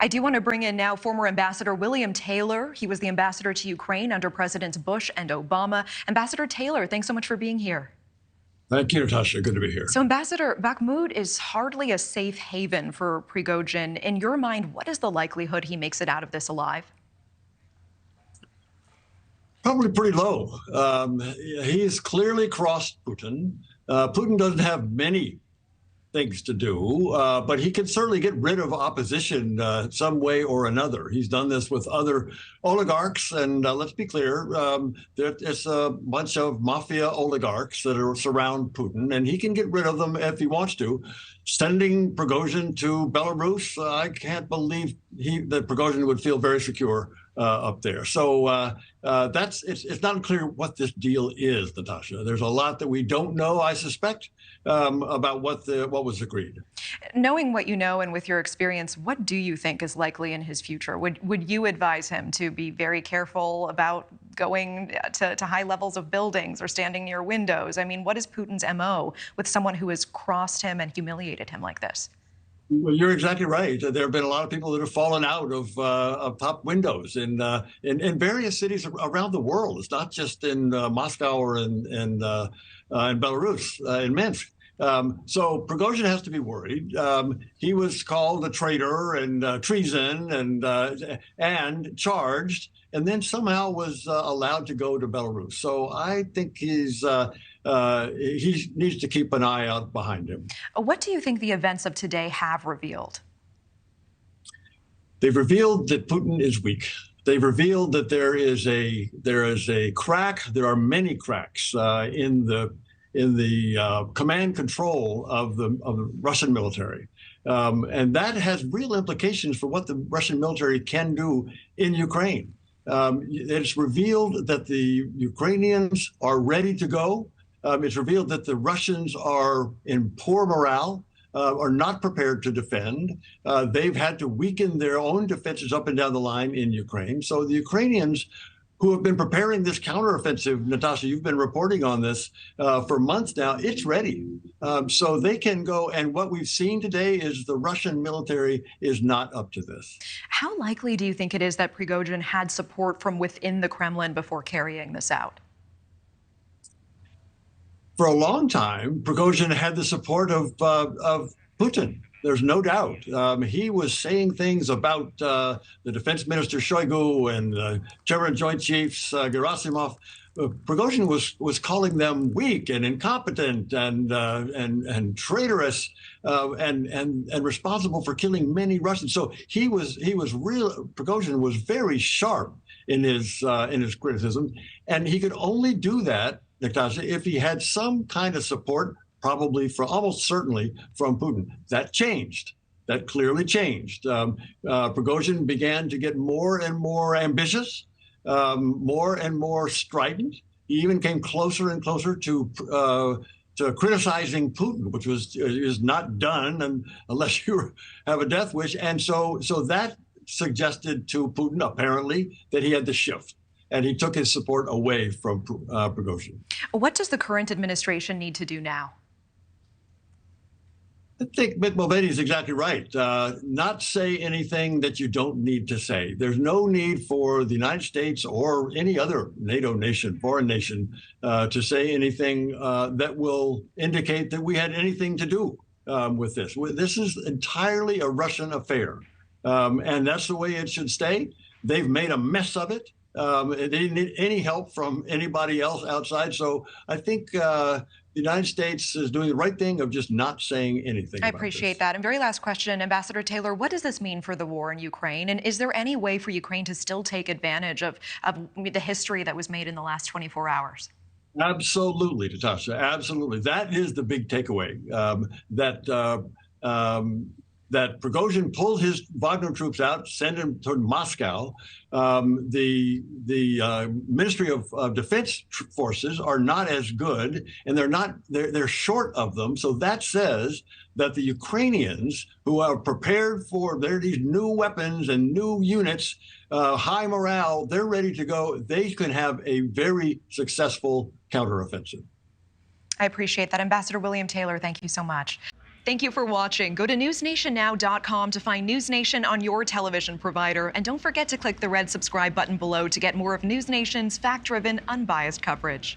I do want to bring in now former Ambassador William Taylor. He was the ambassador to Ukraine under Presidents Bush and Obama. Ambassador Taylor, thanks so much for being here. Thank you, Natasha. Good to be here. So, Ambassador, Bakhmut is hardly a safe haven for Prigozhin. In your mind, what is the likelihood he makes it out of this alive? Probably pretty low. He's clearly crossed Putin. Putin doesn't have many things to do, but he can certainly get rid of opposition some way or another. He's done this with other oligarchs, and let's be clear, it's a bunch of mafia oligarchs that surround Putin, and he can get rid of them if he wants to. Sending Prigozhin to Belarus, I can't believe that Prigozhin would feel very secure up there. So it's not clear what this deal is, Natasha. There's a lot that we don't know, I suspect, about what was agreed. Knowing what you know and with your experience, what do you think is likely in his future? Would you advise him to be very careful about going to high levels of buildings or standing near windows? I mean, what is Putin's MO with someone who has crossed him and humiliated him like this? Well, you're exactly right. There have been a lot of people that have fallen out of top windows in various cities around the world. It's not just in Moscow or in Belarus, in Minsk. So Prigozhin has to be worried. He was called a traitor and treason and charged, and then somehow was allowed to go to Belarus. So I think he needs to keep an eye out behind him. What do you think the events of today have revealed? They've revealed that Putin is weak. They've revealed that there is a crack. There are many cracks in the command control of the Russian military. And that has real implications for what the Russian military can do in Ukraine. It's revealed that the Ukrainians are ready to go. It's revealed that the Russians are in poor morale, are not prepared to defend. They've had to weaken their own defenses up and down the line in Ukraine. So the Ukrainians, who have been preparing this counteroffensive, Natasha, you've been reporting on this for months now, it's ready. So they can go. And what we've seen today is the Russian military is not up to this. How likely do you think it is that Prigozhin had support from within the Kremlin before carrying this out? For a long time, Prigozhin had the support of Putin. There's no doubt. He was saying things about the defense minister Shoigu and Chairman of Joint Chiefs Gerasimov. Prigozhin was calling them weak and incompetent and traitorous and responsible for killing many Russians. So Prigozhin was very sharp in his criticism, and he could only do that, Natasha, if he had some kind of support, probably almost certainly from Putin. That changed. That clearly changed. Prigozhin began to get more and more ambitious, more and more strident. He even came closer and closer to criticizing Putin, which is not done unless you have a death wish. And so that suggested to Putin, apparently, that he had to shift. And he took his support away from Prigozhin. What does the current administration need to do now? I think Mick Mulvaney is exactly right. Not say anything that you don't need to say. There's no need for the United States or any other NATO nation, foreign nation, to say anything that will indicate that we had anything to do with this. This is entirely a Russian affair, and that's the way it should stay. They've made a mess of it. They didn't need any help from anybody else outside. So I think the United States is doing the right thing of just not saying anything. I appreciate that. And very last question, Ambassador Taylor, what does this mean for the war in Ukraine? And is there any way for Ukraine to still take advantage of the history that was made in the last 24 hours? Absolutely, Natasha. Absolutely. That is the big takeaway, that Prigozhin pulled his Wagner troops out, sent them to Moscow. The Ministry of Defense forces are not as good, and they're short of them. So that says that the Ukrainians, who are prepared for these new weapons and new units, high morale, they're ready to go. They can have a very successful counteroffensive. I appreciate that. Ambassador William Taylor, thank you so much. Thank you for watching. Go to newsnationnow.com to find News Nation on your television provider. And don't forget to click the red subscribe button below to get more of News Nation's fact-driven, unbiased coverage.